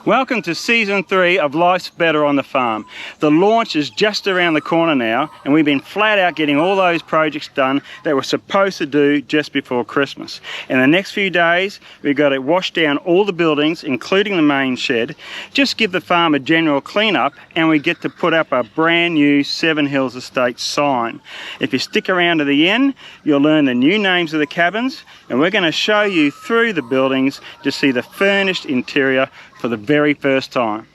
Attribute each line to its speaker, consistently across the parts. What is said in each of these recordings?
Speaker 1: Welcome to Season 3 of Life's Better on the Farm. The launch is just around the corner now, and we've been flat out getting all those projects done that we're supposed to do just before Christmas. In the next few days, we've got to wash down all the buildings, including the main shed, just give the farm a general clean-up, and we get to put up a brand new Seven Hills Estate sign. If you stick around to the end, you'll learn the new names of the cabins, and we're going to show you through the buildings to see the furnished interior for the very first time.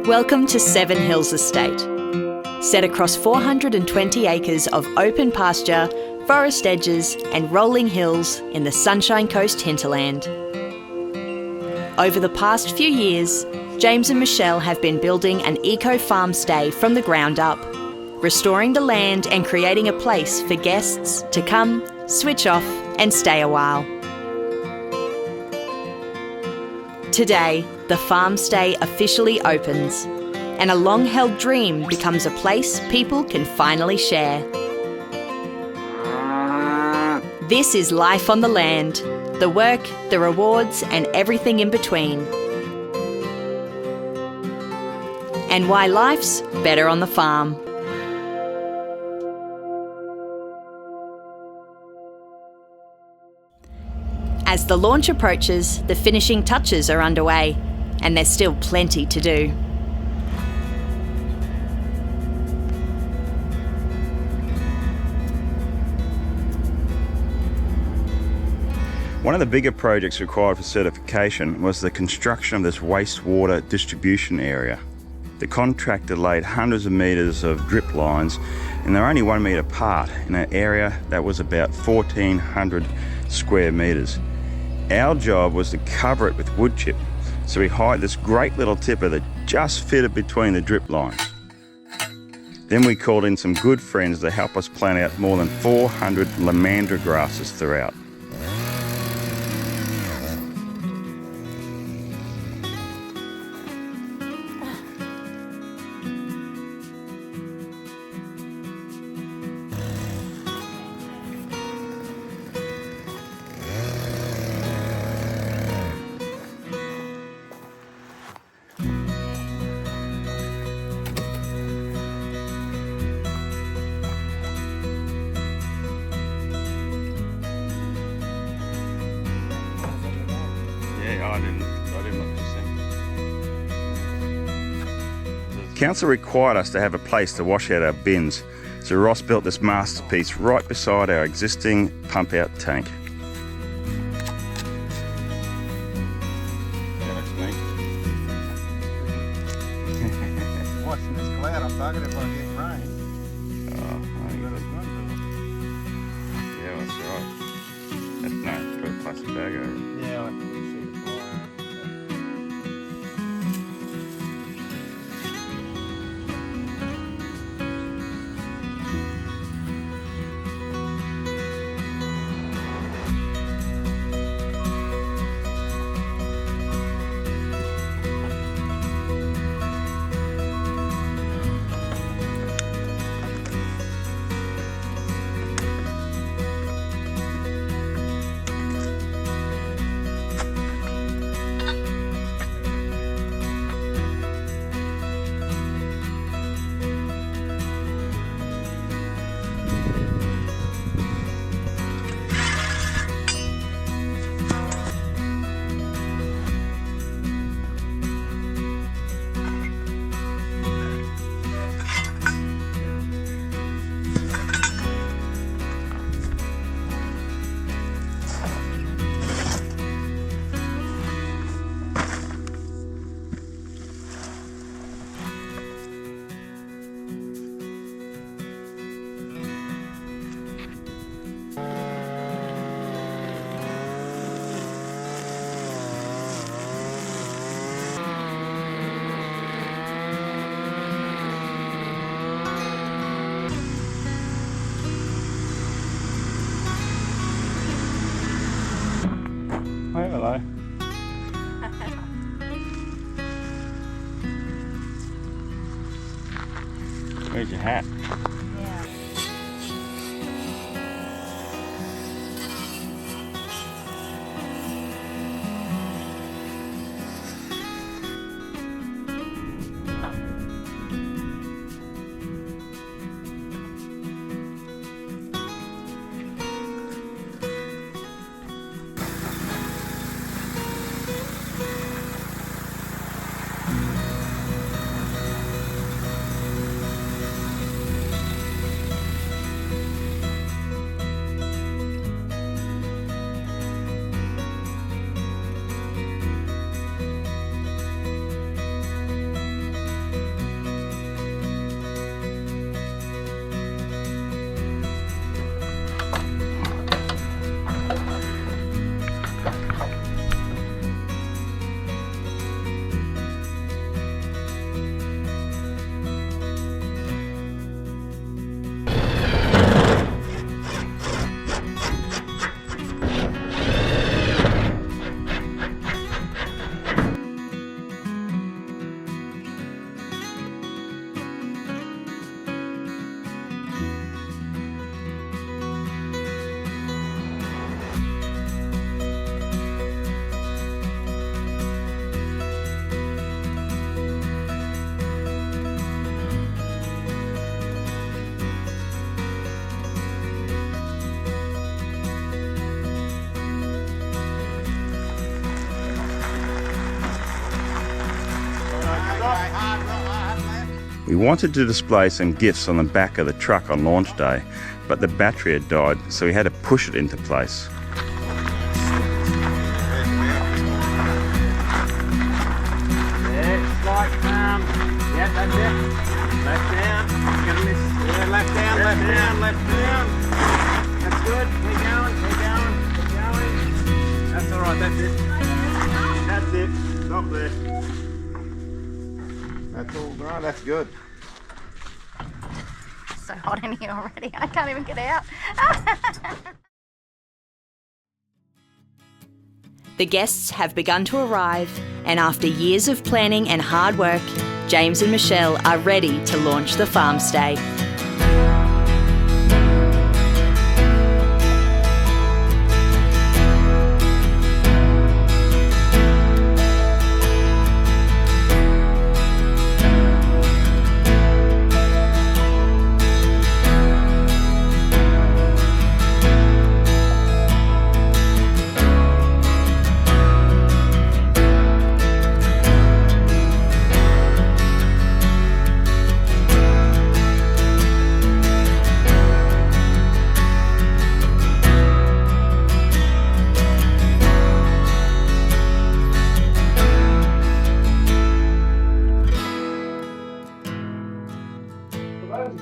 Speaker 2: Welcome to Seven Hills Estate. Set across 420 acres of open pasture, forest edges and rolling hills in the Sunshine Coast hinterland. Over the past few years, James and Michelle have been building an eco-farm stay from the ground up, restoring the land and creating a place for guests to come, switch off and stay a while. Today, the farm stay officially opens, and a long-held dream becomes a place people can finally share. This is life on the land, the work, the rewards, and everything in between. And why life's better on the farm. As the launch approaches, the finishing touches are underway, and there's still plenty to do.
Speaker 1: One of the bigger projects required for certification was the construction of this wastewater distribution area. The contractor laid hundreds of metres of drip lines, and they're only 1 metre apart in an area that was about 1,400 square metres. Our job was to cover it with wood chip, so we hired this great little tipper that just fitted between the drip lines. Then we called in some good friends to help us plant out more than 400 lamandra grasses throughout. I didn't look to see. Council required us to have a place to wash out our bins, so Ross built this masterpiece right beside our existing pump out tank. That looks neat.
Speaker 3: Watching this cloud, I'm talking if I get rain.
Speaker 1: Yeah, that's right. That's no, put a plastic bag over it.
Speaker 3: Yeah, I can see the fly.
Speaker 1: Oh, hello. Where's your hat? We wanted to display some gifts on the back of the truck on launch day, but the battery had died, so we had to push it into place.
Speaker 3: That's it. Left down. Left down, left down, left down. That's good. Keep going, keep going, keep going. That's all right, that's it. That's it. Stop there. That's all right, that's good.
Speaker 4: It's so hot in here already. I can't even get out.
Speaker 2: The guests have begun to arrive, and after years of planning and hard work, James and Michelle are ready to launch the farm stay.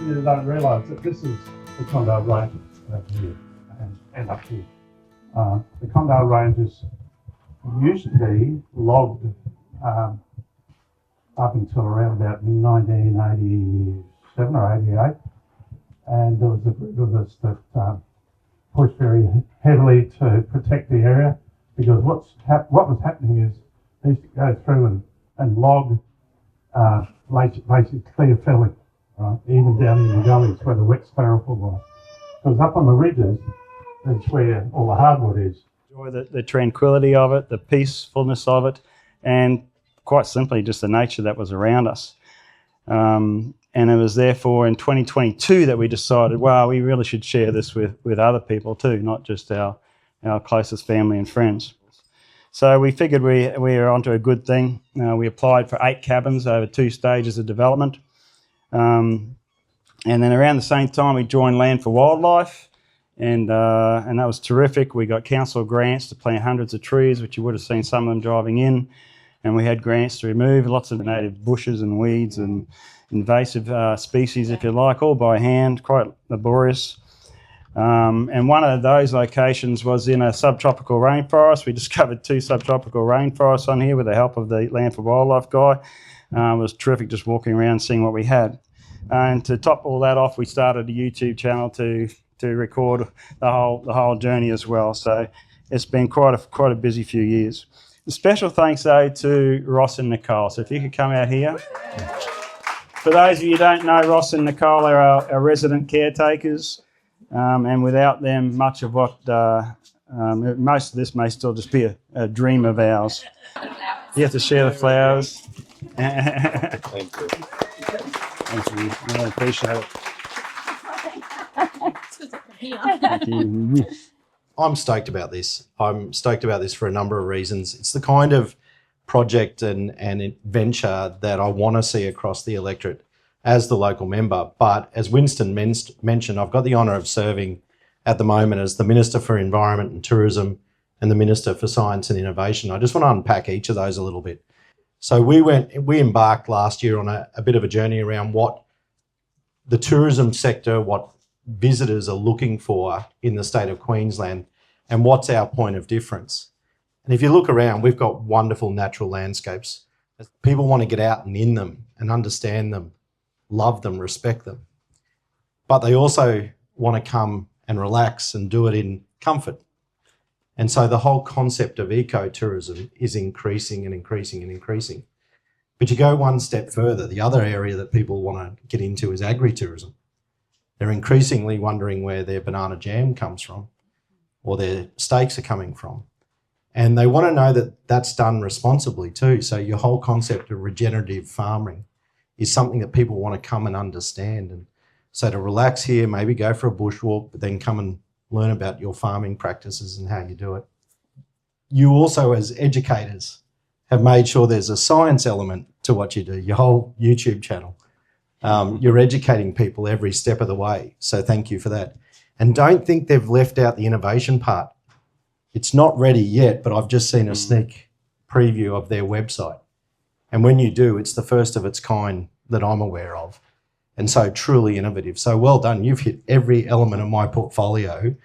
Speaker 5: You don't realise that this is the Condell Range over here and up here. The Condell Ranges used to be logged up until around about 1987 or 88, and there was a group of us that pushed very heavily to protect the area, because what was happening is they used to go through and log basically clear felling. Right, even down in the gullies where the wet styrofoam was. Because up on the ridges, that's where all the hardwood is.
Speaker 1: Enjoy the tranquility of it, the peacefulness of it, and quite simply just the nature that was around us. And it was therefore in 2022 that we decided, well, we really should share this with other people too, not just our closest family and friends. So we figured we were onto a good thing. We applied for 8 cabins over 2 stages of development. And then around the same time we joined Land for Wildlife, and that was terrific. We got council grants to plant hundreds of trees, which you would have seen some of them driving in, and we had grants to remove lots of native bushes and weeds and invasive species, if you like, all by hand, quite laborious. And one of those locations was in a subtropical rainforest. We discovered 2 subtropical rainforests on here with the help of the Land for Wildlife guy. It was terrific just walking around seeing what we had. And to top all that off, we started a YouTube channel to record the whole journey as well. So it's been quite a busy few years. A special thanks though to Ross and Nicole. So if you could come out here. For those of you who don't know, Ross and Nicole are our resident caretakers, and without them, much of what most of this may still just be a dream of ours. You have to share the flowers.
Speaker 3: Thank you.
Speaker 1: Thank you. I appreciate it. Thank you.
Speaker 6: I'm stoked about this. I'm stoked about this for a number of reasons. It's the kind of project and adventure that I want to see across the electorate as the local member. But as Winston mentioned, I've got the honour of serving at the moment as the Minister for Environment and Tourism and the Minister for Science and Innovation. I just want to unpack each of those a little bit. So we embarked last year on a bit of a journey around what the tourism sector, what visitors are looking for in the state of Queensland, and what's our point of difference. And if you look around, we've got wonderful natural landscapes. People want to get out and in them and understand them, love them, respect them. But they also want to come and relax and do it in comfort. And so the whole concept of ecotourism is increasing and increasing and increasing. But you go one step further, the other area that people want to get into is agritourism. They're increasingly wondering where their banana jam comes from or their steaks are coming from. And they want to know that that's done responsibly too. So your whole concept of regenerative farming is something that people want to come and understand. And so to relax here, maybe go for a bushwalk, but then come and learn about your farming practices and how you do it. You also, as educators, have made sure there's a science element to what you do, your whole YouTube channel. You're educating people every step of the way. So thank you for that. And don't think they've left out the innovation part. It's not ready yet, but I've just seen a sneak preview of their website. And when you do, it's the first of its kind that I'm aware of. And so truly innovative. So well done. You've hit every element of my portfolio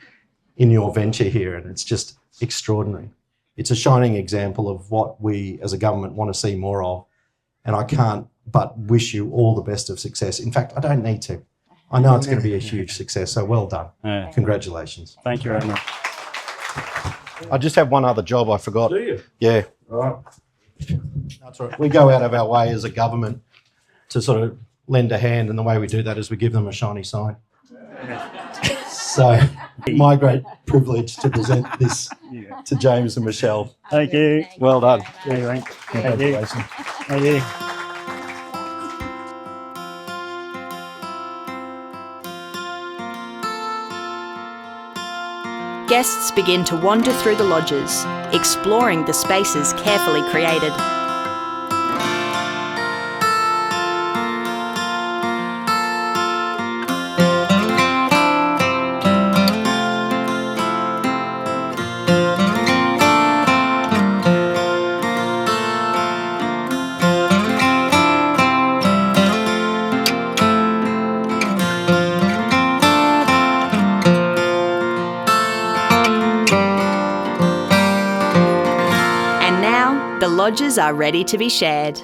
Speaker 6: in your venture here, and it's just extraordinary. It's a shining example of what we as a government want to see more of. And I can't but wish you all the best of success. In fact, I don't need to. I know it's going to be a huge success. So well done.
Speaker 1: Yeah.
Speaker 6: Congratulations.
Speaker 1: Thank you very much.
Speaker 6: I just have one other job I forgot.
Speaker 5: Do you?
Speaker 6: Yeah.
Speaker 5: Right.
Speaker 6: That's right. We go out of our way as a government to sort of lend a hand, and the way we do that is we give them a shiny sign. So my great privilege to present this to James and Michelle.
Speaker 1: Thank you.
Speaker 6: Well done.
Speaker 1: Thank you.
Speaker 6: Congratulations.
Speaker 1: Thank you.
Speaker 2: Guests begin to wander through the lodges, exploring the spaces carefully created. The lodges are ready to be shared.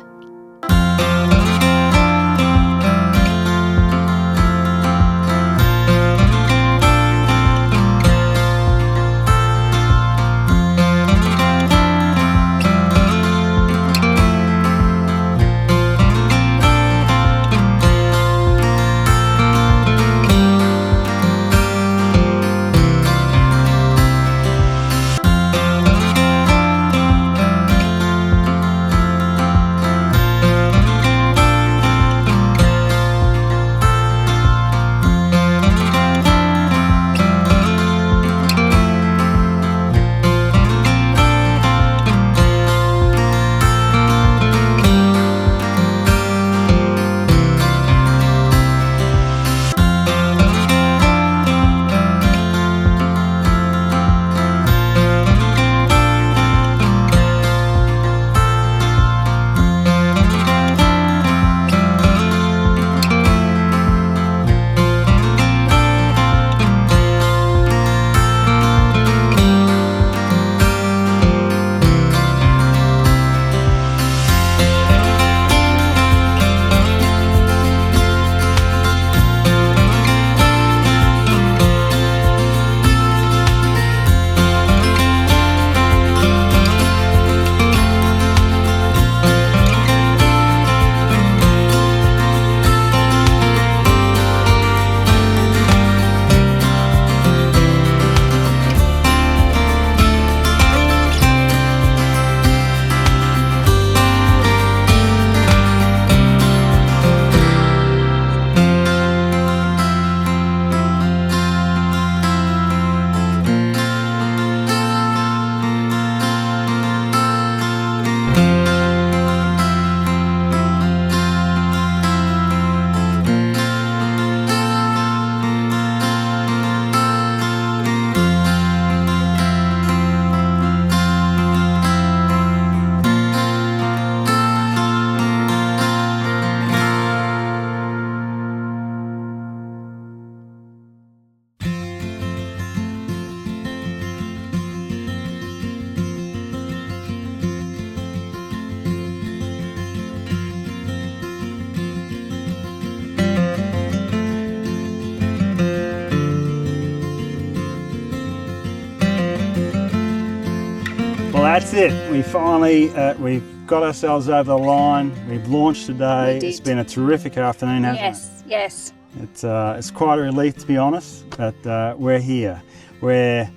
Speaker 1: Well, that's it. We finally, we've got ourselves over the line. We've launched today.
Speaker 4: We did.
Speaker 1: It's been a terrific afternoon, hasn't it?
Speaker 4: Yes.
Speaker 1: It's quite a relief, to be honest, but we're here. We're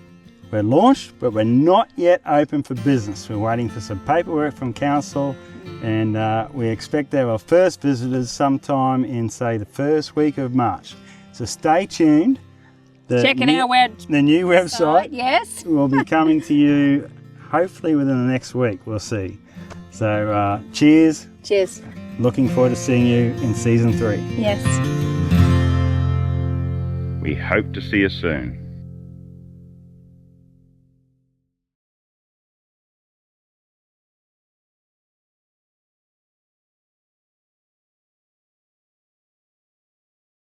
Speaker 1: launched, but we're not yet open for business. We're waiting for some paperwork from council, and we expect to have our first visitors sometime in, say, the first week of March. So stay tuned.
Speaker 4: Checking our
Speaker 1: The new website
Speaker 4: Yes.
Speaker 1: will be coming to you hopefully within the next week. We'll see. So cheers.
Speaker 4: Cheers.
Speaker 1: Looking forward to seeing you in season 3.
Speaker 4: Yes.
Speaker 7: We hope to see you soon.